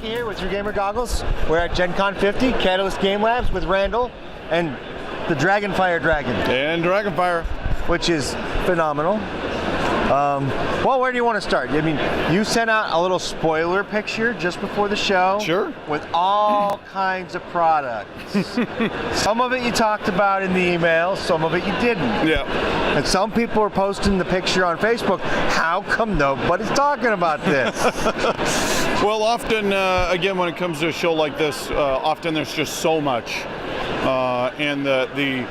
Hockey here with 3Gamer Goggles. We're at Gen Con 50, Catalyst Game Labs with Randall and the Dragonfire Dragon. And Dragonfire. Which is phenomenal. Well, where do you want to start? I mean, you sent out a little spoiler picture just before the show. Sure. With all kinds of products. Some of it you talked about in the email, some of it you didn't. Yeah. And some people are posting the picture on Facebook. How come nobody's talking about this? Well, often, again, when it comes to a show like this, often there's just so much. And the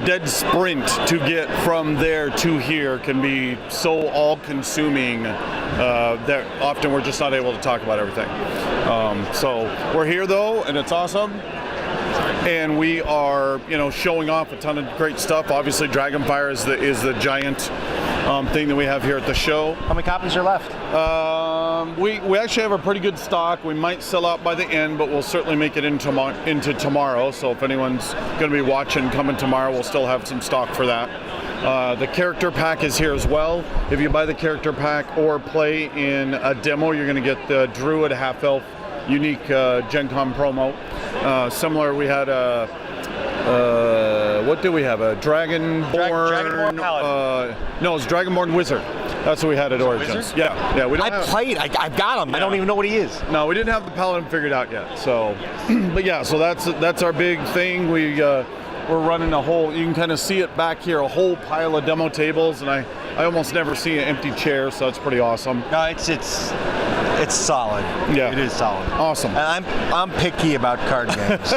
dead sprint to get from there to here can be so all-consuming that often we're just not able to talk about everything. So we're here though, and it's awesome. And we are, showing off a ton of great stuff. Obviously, Dragonfire is the giant thing that we have here at the show. How many copies are left? We actually have a pretty good stock. We might sell out by the end, but we'll certainly make it into tomorrow. So if anyone's going to be watching coming tomorrow, we'll still have some stock for that. The character pack is here as well. If you buy the character pack or play in a demo, you're going to get the Druid Half-Elf unique Gen Con promo. Similar, we had what do we have? A Dragonborn. Dragonborn Paladin. No, it's Dragonborn Wizard. That's what we had at Origins. Wizard? Yeah. We don't. I've got him. Yeah. I don't even know what he is. No, we didn't have the Paladin figured out yet. So, but yeah, so that's our big thing. We're running a whole. You can kind of see it back here, a whole pile of demo tables, and I almost never see an empty chair, so that's pretty awesome. No, it's solid. Yeah, it is solid. Awesome. And I'm picky about card games.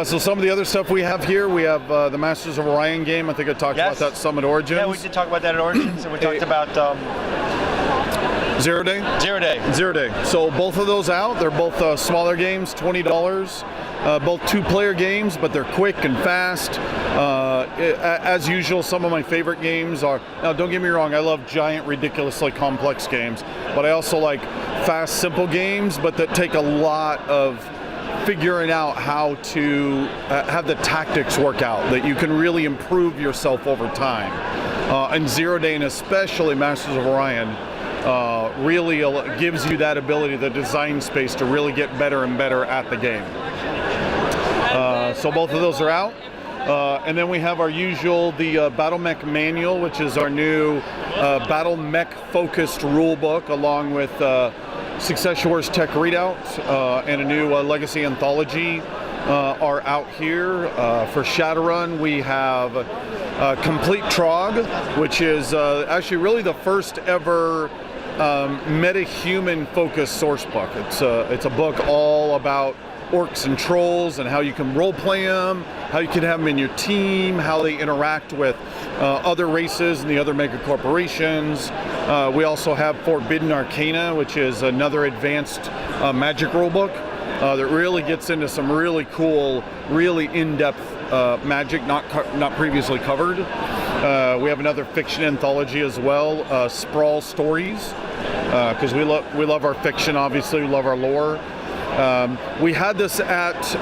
So some of the other stuff we have here, we have the Masters of Orion game. I think I talked about that some at Origins. Yeah, we did talk about that at Origins, and we talked about Zero Day. Zero Day. So both of those out. They're both smaller games, $20. Both 2-player games, but they're quick and fast. As usual, some of my favorite games are, now don't get me wrong, I love giant, ridiculously complex games, but I also like fast, simple games, but that take a lot of figuring out how to have the tactics work out, that you can really improve yourself over time. And Zero Day, and especially Masters of Orion, really gives you that ability, the design space to really get better and better at the game. So both of those are out. And then we have our usual, the Battle Mech Manual, which is our new Battle Mech focused rule book, along with Success Wars Tech Readout and a new Legacy Anthology are out here. For Shadowrun, we have Complete Trog, which is actually really the first ever meta-human focused source book. It's a book all about orcs and trolls and how you can role play them, how you can have them in your team, how they interact with other races and the other mega corporations. We also have Forbidden Arcana, which is another advanced magic rulebook that really gets into some really cool, really in-depth magic not previously covered. We have another fiction anthology as well, Sprawl Stories, because we love our fiction, obviously, we love our lore. We had this at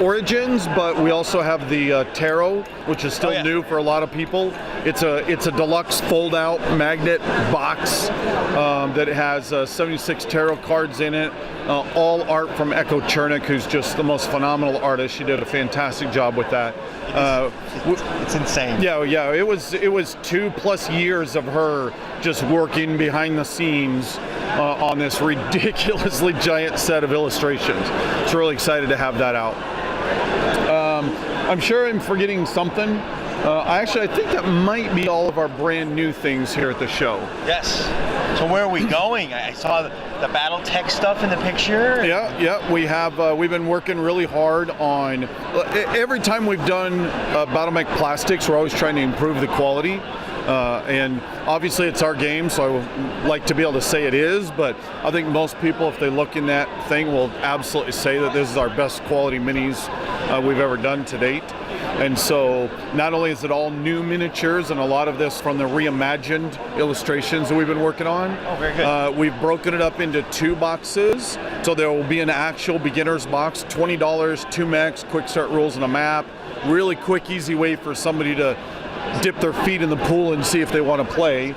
Origins, but we also have the Tarot, which is still new for a lot of people. It's a deluxe fold-out magnet box that has 76 tarot cards in it. All art from Echo Chernick, who's just the most phenomenal artist. She did a fantastic job with that. It's insane. Yeah. It was 2+ years of her just working behind the scenes on this ridiculously giant set of illustrations. So really excited to have that out. I'm sure I'm forgetting something. I think that might be all of our brand new things here at the show. Yes. So where are we going? I saw the BattleTech stuff in the picture. Yeah. We have. We've been working really hard on. Every time we've done Battle Mech Plastics, we're always trying to improve the quality. And obviously it's our game, so I would like to be able to say it is, but I think most people, if they look in that thing, will absolutely say that this is our best quality minis we've ever done to date. And so not only is it all new miniatures, and a lot of this from the reimagined illustrations that we've been working on. Oh, very good. We've broken it up into 2 boxes. So there will be an actual beginner's box, $20, 2 mechs, quick start rules, and a map. Really quick, easy way for somebody to dip their feet in the pool and see if they want to play.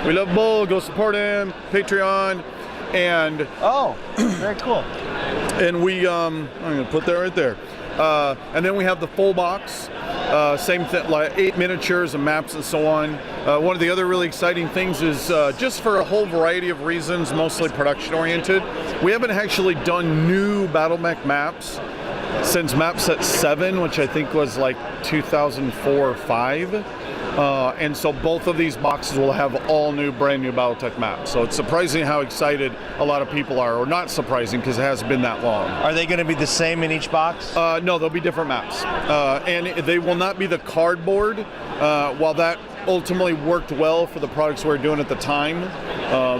We love Bull. Go support him. Patreon. And Oh, very cool. and we I'm gonna put that right there. And then we have the full box, same thing, like 8 miniatures and maps and so on. One of the other really exciting things is just for a whole variety of reasons, mostly production oriented, we haven't actually done new Battle Mech maps since map set 7, which I think was like 2004 or 5. And so both of these boxes will have all new, brand new Battletech maps. So it's surprising how excited a lot of people are, or not surprising because it hasn't been that long. Are they going to be the same in each box? No, they'll be different maps. And they will not be the cardboard. While that ultimately worked well for the products we were doing at the time,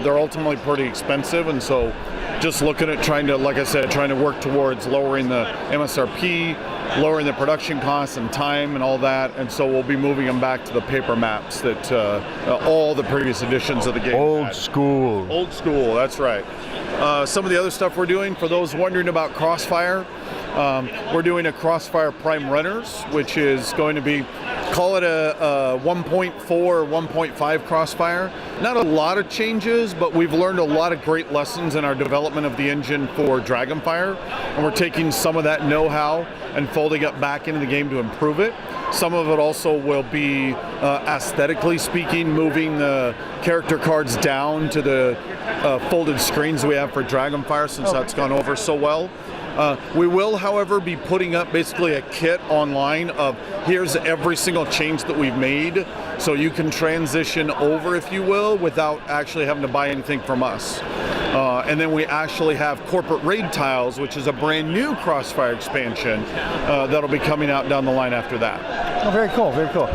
they're ultimately pretty expensive. And so just looking at trying to, like I said, trying to work towards lowering the MSRP, lowering the production costs and time and all that, and so we'll be moving them back to the paper maps that all the previous editions of the game Old school. Old school, that's right. Some of the other stuff we're doing, for those wondering about Crossfire, we're doing a Crossfire Prime Runners, which is going to be, call it a 1.4 or 1.5 Crossfire. Not a lot of changes, but we've learned a lot of great lessons in our development of the engine for Dragonfire, and we're taking some of that know-how and folding it back into the game to improve it. Some of it also will be, aesthetically speaking, moving the character cards down to the folded screens we have for Dragonfire, since that's gone over so well. We will, however, be putting up basically a kit online of here's every single change that we've made, so you can transition over, if you will, without actually having to buy anything from us. And then we actually have Corporate Raid Tiles, which is a brand new Crossfire expansion that'll be coming out down the line after that. Oh, very cool, very cool.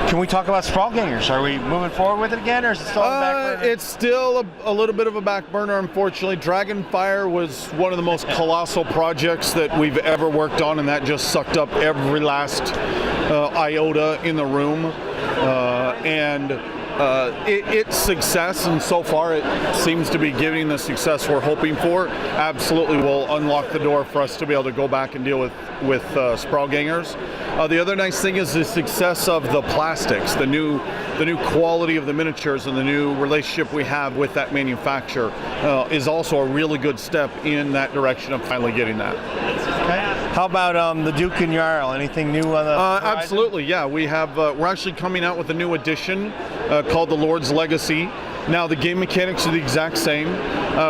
Can we talk about Sprawlgangers? Are we moving forward with it again, or is it still on the back burner? It's still a little bit of a back burner, unfortunately. Dragonfire was one of the most colossal projects that we've ever worked on, and that just sucked up every last iota in the room. Its success, and so far it seems to be giving the success we're hoping for, absolutely will unlock the door for us to be able to go back and deal with Sprawlgangers. The other nice thing is the success of the plastics, the new quality of the miniatures, and the new relationship we have with that manufacturer is also a really good step in that direction of finally getting that. Okay. How about the Duke and Jarl? Anything new on the horizon? Absolutely, yeah. We have. We're actually coming out with a new edition called the Lord's Legacy. Now the game mechanics are the exact same.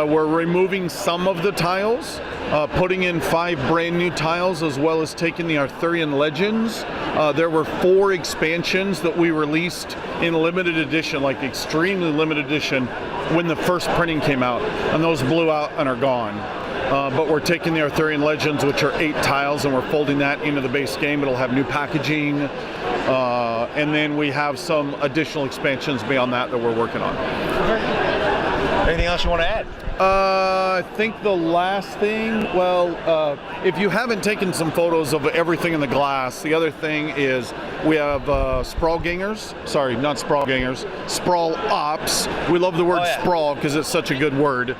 We're removing some of the tiles, putting in 5 brand new tiles, as well as taking the Arthurian Legends. There were 4 expansions that we released in limited edition, like extremely limited edition, when the first printing came out, and those blew out and are gone. But we're taking the Arthurian Legends, which are 8 tiles, and we're folding that into the base game. It'll have new packaging, and then we have some additional expansions beyond that we're working on. Anything else you want to add? I think the last thing, if you haven't taken some photos of everything in the glass, the other thing is we have Sprawlgangers. Sorry, not Sprawlgangers. Sprawl Ops. We love the word sprawl because it's such a good word.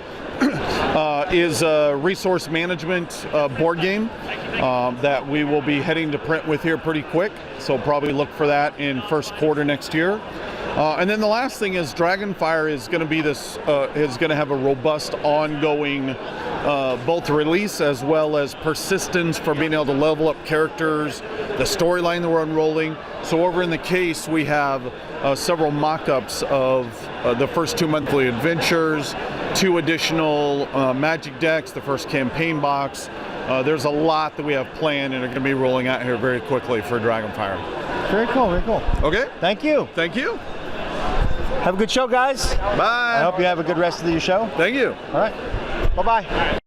Is a resource management board game that we will be heading to print with here pretty quick. So probably look for that in first quarter next year. And then the last thing is Dragonfire is going to be is going to have a robust ongoing both release as well as persistence for being able to level up characters, the storyline that we're unrolling. So over in the case we have several mock-ups of the first 2 monthly adventures, 2 additional magic decks, the first campaign box. There's a lot that we have planned and are going to be rolling out here very quickly for Dragonfire. Very cool, very cool. Okay. Thank you. Thank you. Have a good show, guys. Bye. I hope you have a good rest of your show. Thank you. All right. Bye-bye.